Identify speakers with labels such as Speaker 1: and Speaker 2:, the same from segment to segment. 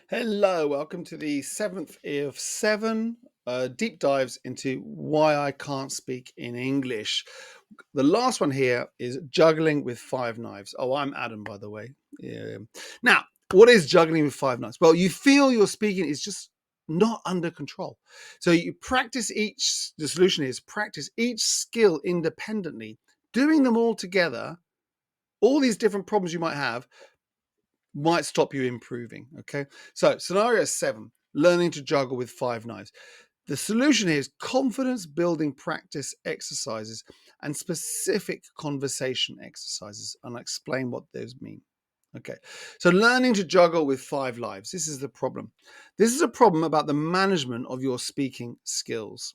Speaker 1: Hello, welcome to the seventh of seven deep dives into why I can't speak in English. The last one here is juggling with five knives. Oh, I'm Adam, by the way. Yeah. Now, what is juggling with five knives? Well, you feel your speaking is just not under control. So you practice the solution is practice each skill independently, doing them all together. All these different problems you might have might stop you improving. Okay. So scenario 7, learning to juggle with five knives. The solution here is confidence building practice exercises and specific conversation exercises. And I'll explain what those mean. Okay. So learning to juggle with five lives. This is the problem. This is a problem about the management of your speaking skills.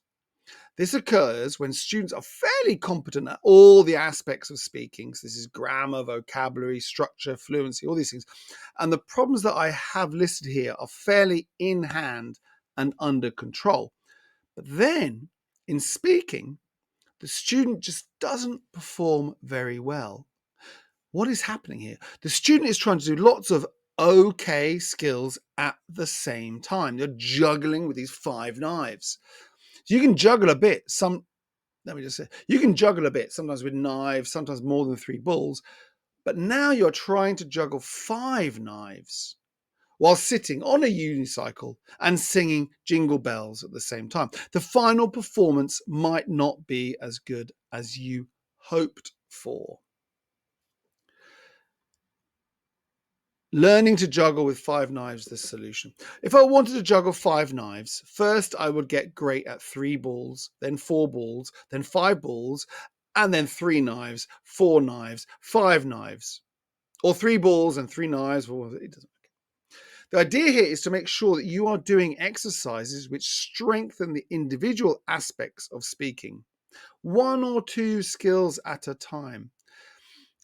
Speaker 1: This occurs when students are fairly competent at all the aspects of speaking. So this is grammar, vocabulary, structure, fluency, all these things. And the problems that I have listed here are fairly in hand and under control. But then in speaking, the student just doesn't perform very well. What is happening here? The student is trying to do lots of okay skills at the same time. They're juggling with these five knives. So you can juggle a bit. Let me just say, you can juggle a bit, sometimes with knives, sometimes more than three balls. But now you're trying to juggle five knives while sitting on a unicycle and singing Jingle Bells at the same time. The final performance might not be as good as you hoped for. Learning to juggle with five knives is the solution. If I wanted to juggle five knives, first I would get great at three balls, then four balls, then five balls, and then three knives, four knives, five knives, or three balls and three knives. Well, it doesn't. The idea here is to make sure that you are doing exercises which strengthen the individual aspects of speaking, one or two skills at a time.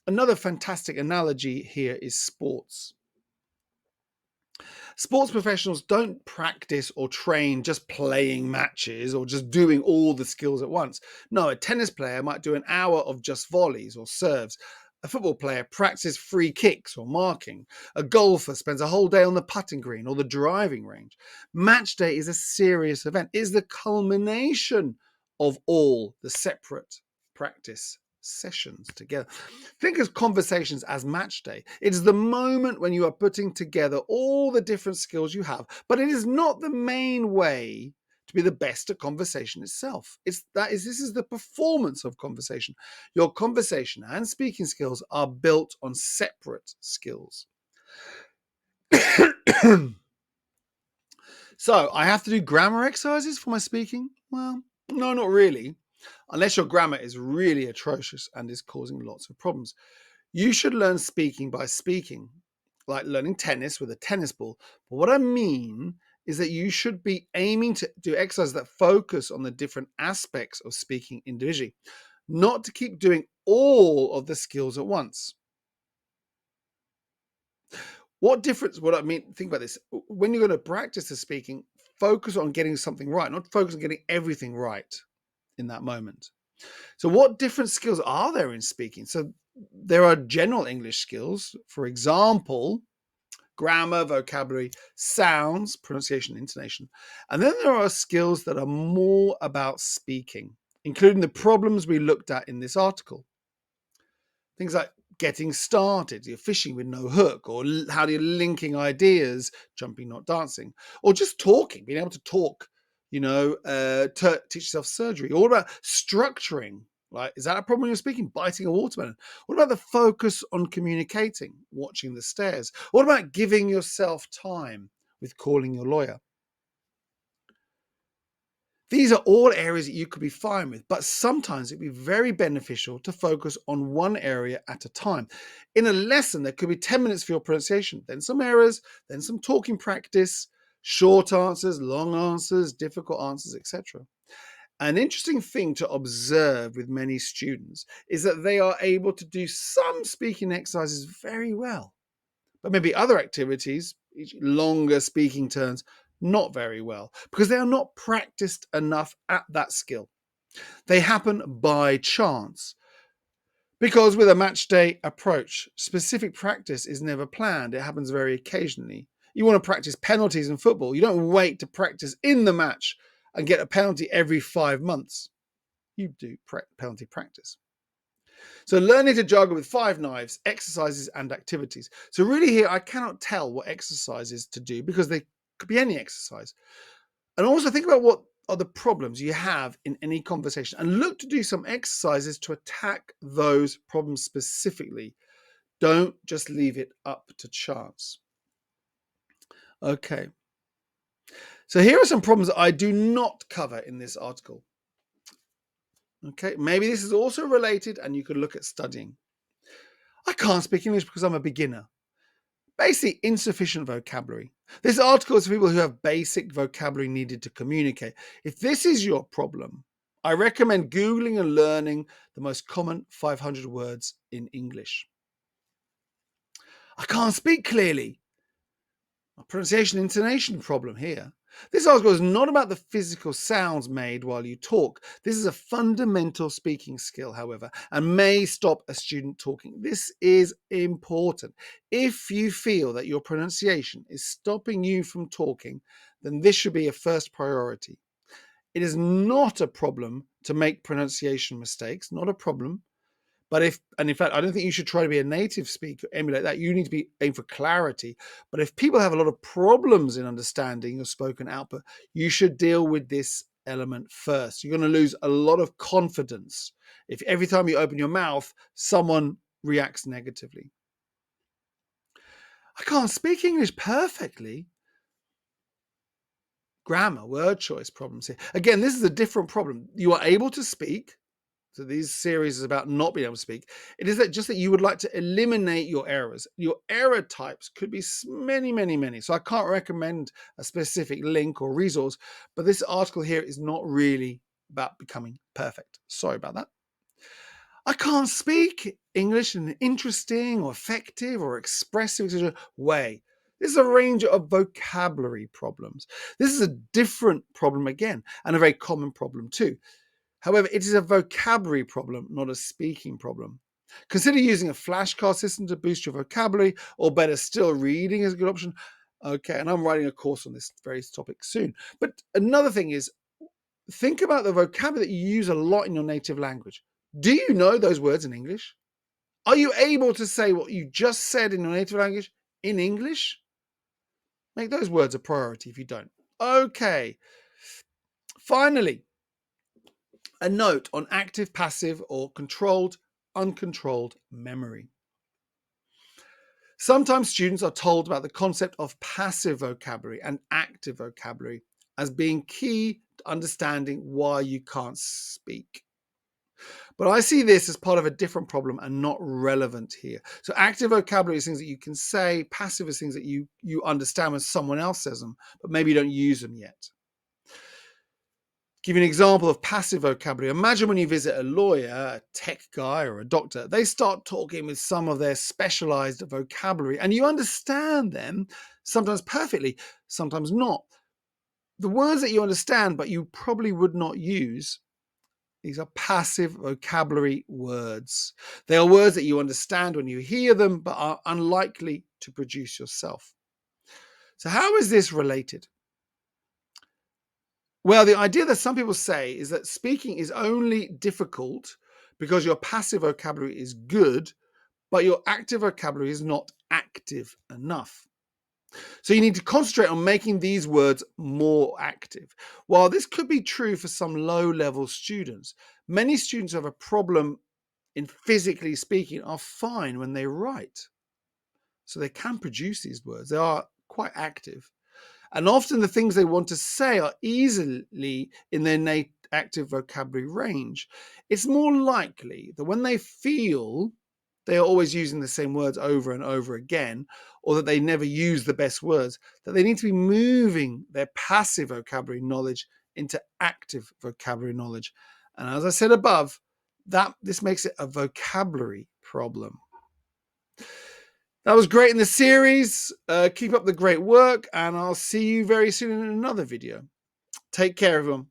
Speaker 1: Another fantastic analogy here is sports. Sports professionals don't practice or train just playing matches or just doing all the skills at once. No, a tennis player might do an hour of just volleys or serves. A football player practices free kicks or marking. A golfer spends a whole day on the putting green or the driving range. Match day is a serious event. It is the culmination of all the separate practice sessions together. Think of conversations as match day. It is the moment when you are putting together all the different skills you have, but it is not the main way to be the best at conversation itself. This is the performance of conversation. Your conversation and speaking skills are built on separate skills. So I have to do grammar exercises for my speaking? Well, no, not really. Unless your grammar is really atrocious and is causing lots of problems. You should learn speaking by speaking, like learning tennis with a tennis ball. But what I mean is that you should be aiming to do exercises that focus on the different aspects of speaking individually, not to keep doing all of the skills at once. What I mean, think about this. When you're going to practice the speaking, focus on getting something right, not focus on getting everything right in that moment. So what different skills are there in speaking? So there are general English skills, for example, grammar, vocabulary, sounds, pronunciation, intonation. And then there are skills that are more about speaking, including the problems we looked at in this article. Things like getting started, you're fishing with no hook, or how you're linking ideas, jumping, not dancing, or just talking, being able to talk, teach yourself surgery. All about structuring. Like, is that a problem when you're speaking? Biting a watermelon. What about the focus on communicating, watching the stairs? What about giving yourself time with calling your lawyer? These are all areas that you could be fine with, but sometimes it'd be very beneficial to focus on one area at a time. In a lesson, there could be 10 minutes for your pronunciation, then some errors, then some talking practice, short answers, long answers, difficult answers, etc. An interesting thing to observe with many students is that they are able to do some speaking exercises very well, but maybe other activities, longer speaking turns, not very well, because they are not practiced enough at that skill. They happen by chance. Because with a match day approach, specific practice is never planned. It happens very occasionally. You want to practice penalties in football. You don't wait to practice in the match and get a penalty every 5 months. You do penalty practice. So learning to juggle with 5 knives, exercises and activities. So really here, I cannot tell what exercises to do because they could be any exercise. And also think about what are the problems you have in any conversation and look to do some exercises to attack those problems specifically. Don't just leave it up to chance. Okay. So here are some problems that I do not cover in this article. Okay, maybe this is also related and you could look at studying. I can't speak English because I'm a beginner. Basically, insufficient vocabulary. This article is for people who have basic vocabulary needed to communicate. If this is your problem, I recommend Googling and learning the most common 500 words in English. I can't speak clearly. A pronunciation intonation problem here. This article is not about the physical sounds made while you talk. This is a fundamental speaking skill, however, and may stop a student talking. This is important. If you feel that your pronunciation is stopping you from talking, then this should be a first priority. It is not a problem to make pronunciation mistakes, not a problem. But in fact, I don't think you should try to be a native speaker, emulate that. You need to be aim for clarity. But if people have a lot of problems in understanding your spoken output, you should deal with this element first. You're going to lose a lot of confidence if every time you open your mouth, someone reacts negatively. I can't speak English perfectly. Grammar, word choice problems here. Again, this is a different problem. You are able to speak. So these series is about not being able to speak. It is that just that you would like to eliminate your errors. Your error types could be many, many, many. So I can't recommend a specific link or resource, but this article here is not really about becoming perfect. Sorry about that. I can't speak English in an interesting or effective or expressive way. This is a range of vocabulary problems. This is a different problem again, and a very common problem too. However, it is a vocabulary problem, not a speaking problem. Consider using a flashcard system to boost your vocabulary, or better still, reading is a good option. Okay, and I'm writing a course on this very topic soon. But another thing is, think about the vocabulary that you use a lot in your native language. Do you know those words in English? Are you able to say what you just said in your native language in English? Make those words a priority if you don't. Okay. Finally, a note on active, passive, or controlled, uncontrolled memory. Sometimes students are told about the concept of passive vocabulary and active vocabulary as being key to understanding why you can't speak. But I see this as part of a different problem and not relevant here. So active vocabulary is things that you can say, passive is things that you understand when someone else says them, but maybe you don't use them yet. Give you an example of passive vocabulary. Imagine when you visit a lawyer, a tech guy, or a doctor, they start talking with some of their specialized vocabulary, and you understand them sometimes perfectly, sometimes not. The words that you understand, but you probably would not use, these are passive vocabulary words. They are words that you understand when you hear them, but are unlikely to produce yourself. So how is this related? Well, the idea that some people say is that speaking is only difficult because your passive vocabulary is good, but your active vocabulary is not active enough. So you need to concentrate on making these words more active. While this could be true for some low-level students, many students who have a problem in physically speaking are fine when they write. So they can produce these words. They are quite active. And often the things they want to say are easily in their active vocabulary range. It's more likely that when they feel they are always using the same words over and over again, or that they never use the best words, that they need to be moving their passive vocabulary knowledge into active vocabulary knowledge. And as I said above, this makes it a vocabulary problem. That was great in the series. Keep up the great work, and I'll see you very soon in another video. Take care, everyone.